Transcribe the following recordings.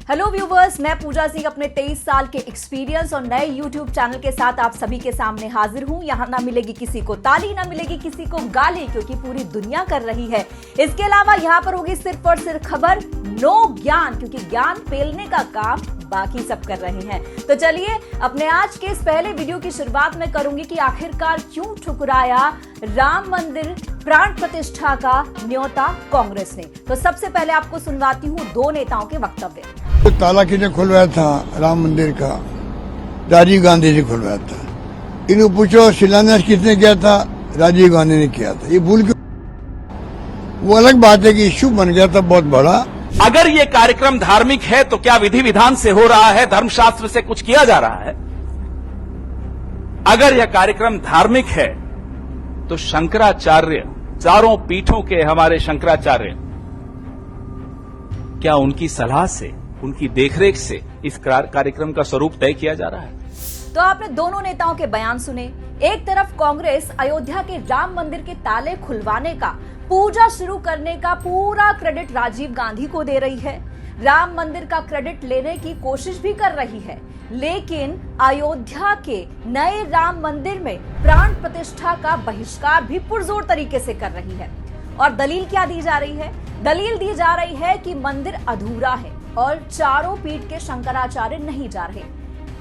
Hello viewers, मैं पूजा सिंह अपने 23 साल के एक्सपीरियंस और नए यूट्यूब चैनल के साथ आप सभी के सामने हाजिर हूं। यहाँ ना मिलेगी किसी को ताली, ना मिलेगी किसी को गाली, क्योंकि पूरी दुनिया कर रही है। इसके अलावा यहाँ पर होगी सिर्फ और सिर्फ खबर, नो ज्ञान, क्योंकि ज्ञान पेलने का काम बाकी सब कर रहे हैं। तो चलिए अपने आज के इस पहले वीडियो की शुरुआत में करूंगी कि आखिरकार क्यों ठुकराया राम मंदिर प्राण प्रतिष्ठा का न्योता कांग्रेस ने। तो सबसे पहले आपको सुनवाती हूँ दो नेताओं के वक्तव्य। तो ताला किसने खुलवाया था राम मंदिर का? राजीव गांधी ने खुलवाया था। इनको पूछो शिलान्यास किसने किया था? राजीव गांधी ने किया था। ये भूल क्यों? वो अलग बात है कि इश्यू बन गया था बहुत बड़ा। अगर ये कार्यक्रम धार्मिक है तो क्या विधि विधान से हो रहा है? धर्मशास्त्र से कुछ किया जा रहा है? अगर यह कार्यक्रम धार्मिक है तो शंकराचार्य, चारों पीठों के हमारे शंकराचार्य, क्या उनकी सलाह से, उनकी देखरेख से इस कार्यक्रम का स्वरूप तय किया जा रहा है? तो आपने दोनों नेताओं के बयान सुने। एक तरफ कांग्रेस अयोध्या के राम मंदिर के ताले खुलवाने का, पूजा शुरू करने का पूरा क्रेडिट राजीव गांधी को दे रही है, राम मंदिर का क्रेडिट लेने की कोशिश भी कर रही है, लेकिन अयोध्या के नए राम मंदिर में प्राण प्रतिष्ठा का बहिष्कार भी पुरजोर तरीके से कर रही है। और दलील क्या दी जा रही है? दलील दी जा रही है कि मंदिर अधूरा है और चारों पीठ के शंकराचार्य नहीं जा रहे।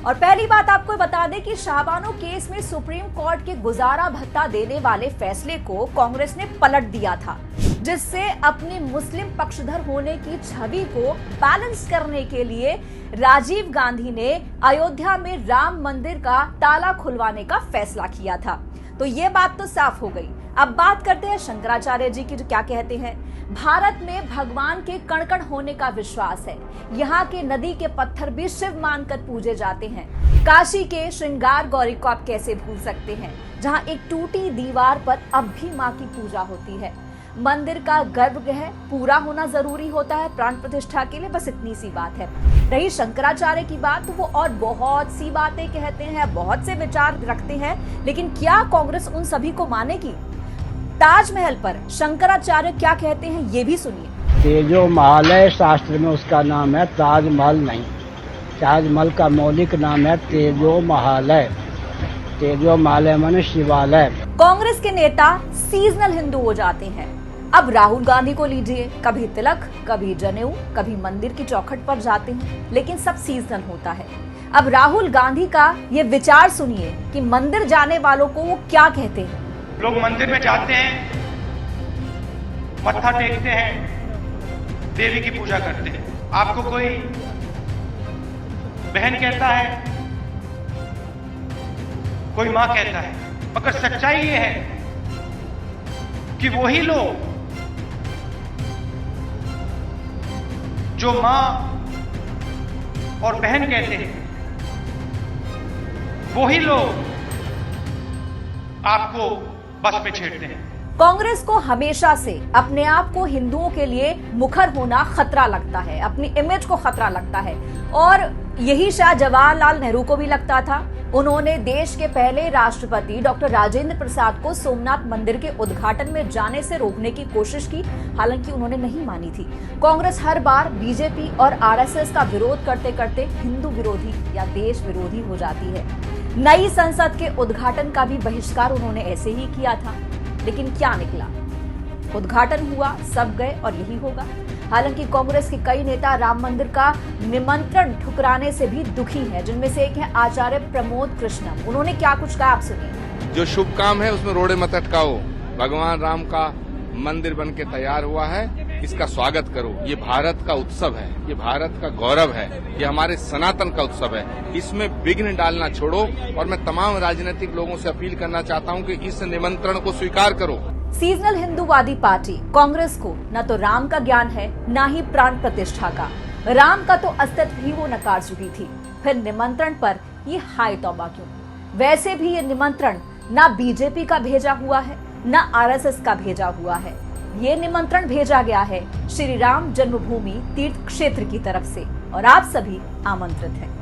और पहली बात आपको बता दें कि शाहबानो केस में सुप्रीम कोर्ट के गुजारा भत्ता देने वाले फैसले को कांग्रेस ने पलट दिया था, जिससे अपने मुस्लिम पक्षधर होने की छवि को बैलेंस करने के लिए राजीव गांधी ने अयोध्या में राम मंदिर का ताला खुलवाने का फैसला किया था। तो ये बात तो साफ हो गई। अब बात करते हैं शंकराचार्य जी की, जो क्या कहते हैं। भारत में भगवान के कण कण होने का विश्वास है। यहाँ के नदी के पत्थर भी शिव मानकर पूजे जाते हैं। काशी के श्रृंगार गौरी को आप कैसे भूल सकते हैं, जहाँ एक टूटी दीवार पर अब भी माँ की पूजा होती है। मंदिर का गर्भगृह पूरा होना जरूरी होता है प्राण प्रतिष्ठा के लिए, बस इतनी सी बात है। रही शंकराचार्य की बात, तो वो और बहुत सी बातें कहते हैं, बहुत से विचार रखते हैं, लेकिन क्या कांग्रेस उन सभी को मानेगी? ताजमहल पर शंकराचार्य क्या कहते हैं, ये भी सुनिए। तेजो महल है, शास्त्र में उसका नाम है ताजमहल नहीं। ताजमहल का मौलिक नाम है तेजो महल है। तेजो महल है माने शिवालय। कांग्रेस के नेता सीजनल हिंदू हो जाते हैं। अब राहुल गांधी को लीजिए, कभी तिलक, कभी जनेऊ, कभी मंदिर की चौखट पर जाते हैं, लेकिन सब सीजनल होता है। अब राहुल गांधी का ये विचार सुनिए कि मंदिर जाने वालों को वो क्या कहते हैं। लोग मंदिर में जाते हैं, मत्था टेकते हैं, देवी की पूजा करते हैं। आपको कोई बहन कहता है, कोई मां कहता है, मगर सच्चाई ये है कि वही लोग जो मां और बहन कहते हैं, वही लोग आपको बस में छेड़ते हैं। कांग्रेस को हमेशा से अपने आप को हिंदुओं के लिए मुखर होना खतरा लगता है, अपनी इमेज को खतरा लगता है, और यही शायद जवाहरलाल नेहरू को भी लगता था। उन्होंने देश के पहले राष्ट्रपति डॉक्टर राजेंद्र प्रसाद को सोमनाथ मंदिर के उद्घाटन में जाने से रोकने की कोशिश की, हालांकि उन्होंने नहीं मानी थी। कांग्रेस हर बार बीजेपी और आरएसएस का विरोध करते करते हिंदू विरोधी या देश विरोधी हो जाती है। नई संसद के उद्घाटन का भी बहिष्कार उन्होंने ऐसे ही किया था, लेकिन क्या निकला? उद्घाटन हुआ, सब गए और यही होगा। हालांकि कांग्रेस के कई नेता राम मंदिर का निमंत्रण ठुकराने से भी दुखी हैं, जिनमें से एक है आचार्य प्रमोद कृष्णम। उन्होंने क्या कुछ कहा, आप सुनिए। जो शुभ काम है उसमें रोड़े मत अटकाओ। भगवान राम का मंदिर बन के तैयार हुआ है, इसका स्वागत करो। ये भारत का उत्सव है, ये भारत का गौरव है, ये हमारे सनातन का उत्सव है। इसमें विघ्न डालना छोड़ो, और मैं तमाम राजनीतिक लोगों से अपील करना चाहता हूं कि इस निमंत्रण को स्वीकार करो। सीजनल हिंदूवादी पार्टी कांग्रेस को न तो राम का ज्ञान है, न ही प्राण प्रतिष्ठा का। राम का तो अस्तित्व ही वो नकार चुकी थी, फिर निमंत्रण पर ये हाय तौबा क्यों? वैसे भी ये निमंत्रण न बीजेपी का भेजा हुआ है, न आरएसएस का भेजा हुआ है। ये निमंत्रण भेजा गया है श्री राम जन्मभूमि तीर्थ क्षेत्र की तरफ से, और आप सभी आमंत्रित हैं।